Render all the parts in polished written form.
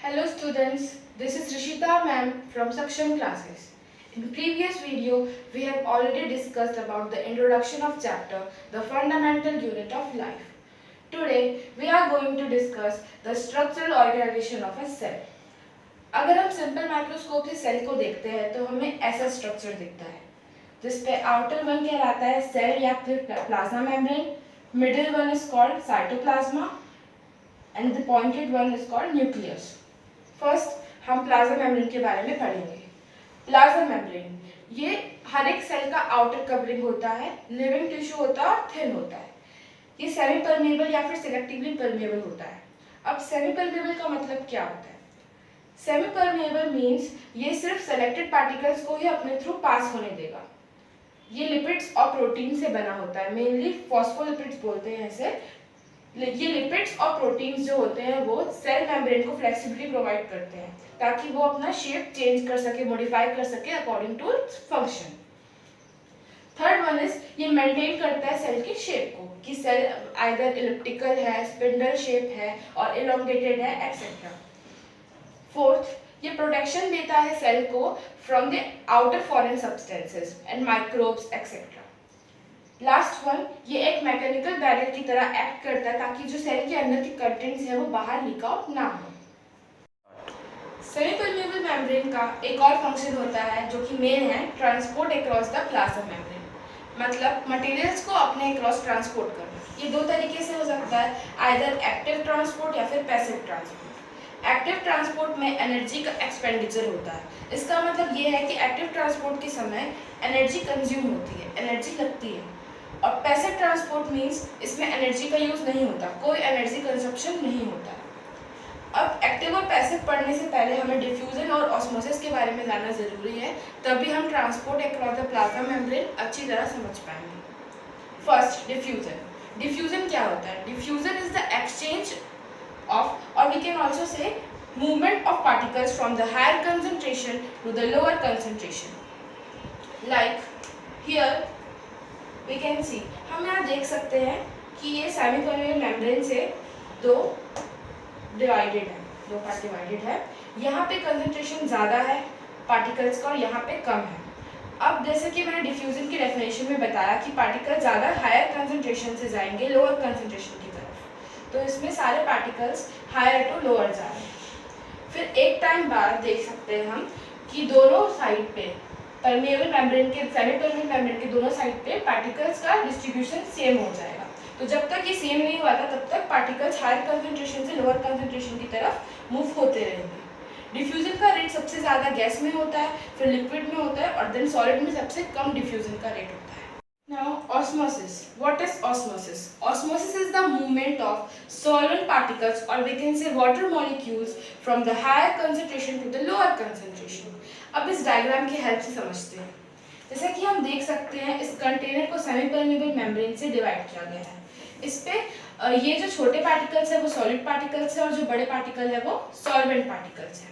Hello students, this is Rishita ma'am from Saksham classes. In previous video, we have already discussed about the introduction of chapter, the fundamental unit of life. Today, we are going to discuss the structural organization of a cell. अगर हम simple microscope से cell को देखते हैं तो हमें ऐसा structure दिखता है जिसपे आउटर वन कहलाता है सेल या फिर plasma membrane, middle one is called cytoplasm and the pointed one is called nucleus. First हम प्लाज्मा मेम्ब्रेन के बारे में पढ़ेंगे. प्लाज्मा मेम्ब्रेन ये हर एक सेल का आउटर कवरिंग होता है, लिविंग टिश्यू होता है और थिन होता है. ये सेमी परमेबल या फिर सिलेक्टिवली परमेबल होता है. अब सेमी परमेबल का मतलब क्या होता है? सेमी परमेबल मीन्स ये सिर्फ सेलेक्टेड पार्टिकल्स को ही अपने थ्रू पास होने देगा. ये लिपिड्स और प्रोटीन से बना होता है, मेनली फॉस्फोलिपिड्स बोलते हैं इसे. ये लिपिड्स और प्रोटीन्स जो होते हैं वो सेल मेम्ब्रेन को फ्लेक्सिबिलिटी प्रोवाइड करते हैं ताकि वो अपना शेप चेंज कर सके, मॉडिफाई कर सके according to its function. Third one is ये मेंटेन करता है सेल की शेप को कि सेल आइदर इलिप्टिकल है, स्पिंडल शेप है और इलोंगेटेड है एक्सेट्रा. फोर्थ, ये प्रोटेक्शन देता है सेल को from the outer foreign substances and microbes etcetera. Last one, ये एक मैकेनिकल बैरियर की तरह एक्ट करता है ताकि जो सेल के अंदर के कंटेंट्स है वो बाहर लीक आउट ना हो. सेमी परमेबल मेम्ब्रेन का एक और फंक्शन होता है जो कि मेन है transport across the plasma membrane. मतलब मटेरियल्स को अपने अक्रॉस ट्रांसपोर्ट करना. ये दो तरीके से हो सकता है, आइदर एक्टिव ट्रांसपोर्ट या फिर पैसिव ट्रांसपोर्ट. एक्टिव ट्रांसपोर्ट में एनर्जी का एक्सपेंडिचर होता है. इसका मतलब ये है कि एक्टिव ट्रांसपोर्ट के समय एनर्जी कंज्यूम होती है, एनर्जी लगती है. और पैसिव ट्रांसपोर्ट मीन्स इसमें एनर्जी का यूज नहीं होता, कोई एनर्जी कंजप्शन नहीं होता. अब एक्टिव और पैसिव पढ़ने से पहले हमें डिफ्यूजन और ऑस्मोसिस के बारे में जानना जरूरी है, तभी हम transport across the plasma membrane अच्छी तरह समझ पाएंगे. First, diffusion. डिफ्यूजन क्या होता है? Diffusion is the exchange of, or we can also say movement of particles from the higher concentration to the lower concentration. Like here we can see, हम यहाँ देख सकते हैं कि ये सेमी परमेबल मेम्ब्रेन से दो डिवाइडेड है, दो पार्ट डिवाइडेड है. यहाँ पे कंसंट्रेशन ज़्यादा है पार्टिकल्स का और यहाँ पे कम है. अब जैसे कि मैंने डिफ्यूजन की डेफिनेशन में बताया कि पार्टिकल ज़्यादा हायर कंसंट्रेशन से जाएंगे लोअर कंसंट्रेशन की तरफ, तो इसमें सारे पार्टिकल्स हायर टू लोअर जा रहे हैं. फिर एक टाइम बाद देख सकते हैं हम कि दोनों साइड पे परमेबल मेम्ब्रेन के, सेमी परमेबल मेम्ब्रेन के दोनों साइड पे पार्टिकल्स का डिस्ट्रीब्यूशन सेम हो जाएगा. तो जब तक ये सेम नहीं हुआ था तब तक पार्टिकल्स हायर कंसंट्रेशन से लोअर कंसंट्रेशन की तरफ मूव होते रहेंगे. डिफ्यूजन का रेट सबसे ज़्यादा गैस में होता है, फिर लिक्विड में होता है और देन सॉलिड में सबसे कम डिफ्यूजन का रेट होता है. Now osmosis. What is osmosis? Osmosis is the movement of solvent particles, or we can say water molecules, from the higher concentration to the lower concentration. अब इस डायग्राम की help से समझते हैं. जैसा कि हम देख सकते हैं इस कंटेनर को सेमी परमेबल मेम्ब्रेन से डिवाइड किया गया है. इस पे ये जो छोटे पार्टिकल्स है वो सॉलिड पार्टिकल्स है और जो बड़े पार्टिकल है वो सॉल्वेंट पार्टिकल्स है.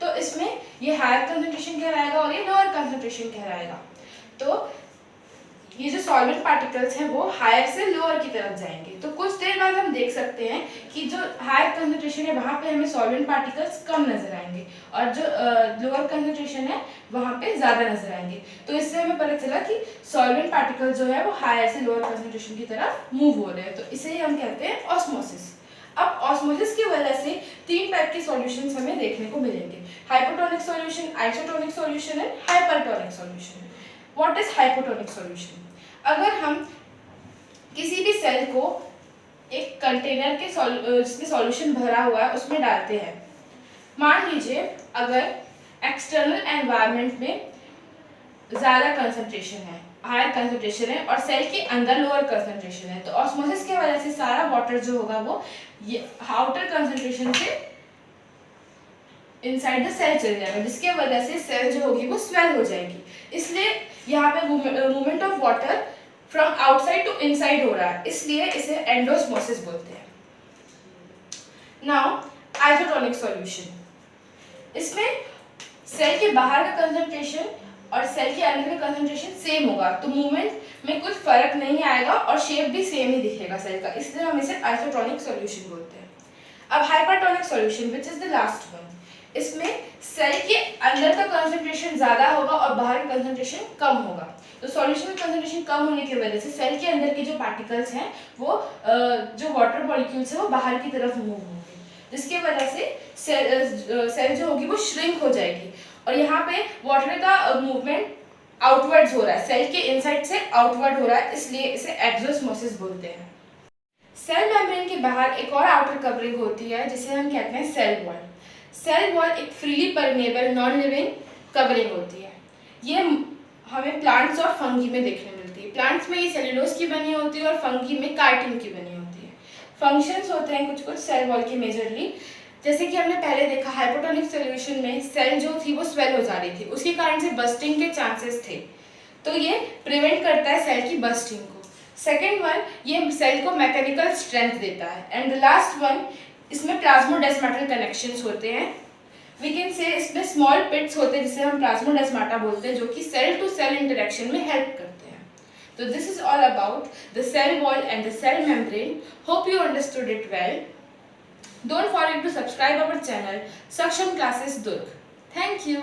तो इसमें ये हायर कंसंट्रेशन कहलाएगा और ये लोअर कंसंट्रेशन कहलाएगा. तो ये जो सॉल्वेंट पार्टिकल्स हैं वो हायर से लोअर की तरफ जाएंगे. तो कुछ देर बाद हम देख सकते हैं कि जो हायर कंसंट्रेशन है वहाँ पे हमें सॉल्वेंट पार्टिकल्स कम नजर आएंगे और जो लोअर कंसंट्रेशन है वहाँ पे ज़्यादा नजर आएंगे. तो इससे हमें पता चला कि सॉल्वेंट पार्टिकल जो है वो हायर से लोअर कंसंट्रेशन की तरफ मूव हो रहे हैं. तो इसे ही हम कहते हैं ऑस्मोसिस. अब ऑस्मोसिस की वजह से तीन टाइप के सॉल्यूशंस हमें देखने को मिलेंगे: hypotonic solution, isotonic solution and hypertonic solution. What is hypotonic solution? अगर हम किसी भी सेल को एक कंटेनर के जिसमें सॉल्यूशन भरा हुआ है उसमें डालते हैं. मान लीजिए अगर एक्सटर्नल एनवायरनमेंट में ज़्यादा कंसंट्रेशन है, हायर कंसंट्रेशन है और सेल के अंदर लोअर कंसंट्रेशन है, तो ऑस्मोसिस की वजह से सारा वाटर जो होगा वो ये आउटर कंसंट्रेशन से इनसाइड द सेल चल जाएगा, जिसके वजह से सेल जो होगी वो स्वेल हो जाएगी. इसलिए यहाँ पे movement of water from outside to inside हो रहा है, इसलिए इसे एंडोस्मोसिस बोलते हैं. Now isotonic solution. इसमें सेल के बाहर का कंसंट्रेशन और सेल के अंदर का कंसंट्रेशन सेम होगा, तो मूवमेंट में कुछ फर्क नहीं आएगा और शेप भी सेम ही दिखेगा सेल का, इसलिए हम इसे आइसोटोनिक सॉल्यूशन बोलते हैं. अब hypertonic solution which is the last one, इसमें सेल के अंदर का कंसंट्रेशन ज़्यादा होगा और बाहर का कंसंट्रेशन कम होगा। तो सॉल्यूशन में कंसंट्रेशन कम होने की वजह से सेल के अंदर के जो पार्टिकल्स हैं वो जो वाटर मॉलिक्यूल्स है वो बाहर की तरफ मूव होंगे, जिसके वजह से सेल जो होगी वो श्रिंक हो जाएगी। और यहाँ पे वाटर का मूवमेंट आउटवर्ड्स हो रहा है, सेल के इनसाइड से आउटवर्ड हो रहा है, इसलिए इसे एक्सोस्मोसिस बोलते हैं। सेल मेम्ब्रेन के बाहर एक और आउटर कवरिंग होती है जिसे हम कहते हैं सेल वॉल। सेल वॉल एक freely permeable non living covering होती है। ये हमें प्लांट्स और फंगी में देखने मिलती है। प्लांट्स में ये सेलुलोज की बनी होती है और फंगी में काइटिन की बनी होती है। फंक्शंस होते हैं कुछ कुछ सेल वॉल के मेजरली, जैसे कि हमने पहले देखा हाइपोटोनिक सॉल्यूशन में सेल जो थी वो स्वेल हो जा रही थी, उसके कारण से बस्टिंग के चांसेस थे, तो ये प्रिवेंट करता है सेल की बस्टिंग को। सेकेंड वन, ये सेल को मैकेनिकल स्ट्रेंथ देता है। एंड द लास्ट वन, इसमें प्लाज्मोडेस्माटल कनेक्शंस होते हैं। वी कैन से इसमें स्मॉल पिट्स होते हैं जिसे हम प्लाज्मोडेस्माटा बोलते हैं, जो कि सेल टू सेल इंटरेक्शन में हेल्प करते हैं। तो this is all about the cell wall and the cell membrane. Hope you understood it well. Don't forget to subscribe our channel Saksham Classes Durg. Thank you.